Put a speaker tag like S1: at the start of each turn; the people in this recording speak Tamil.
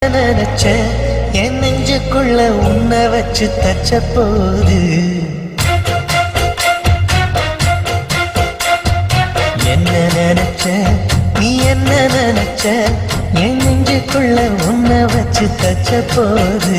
S1: நினைச்ச என் நெஞ்சுக்குள்ள உன்னை வச்சு தச்ச போது என்ன நினைச்ச நீ என்ன நினைச்ச என் நெஞ்சுக்குள்ள உன்னை வச்சு தச்ச போது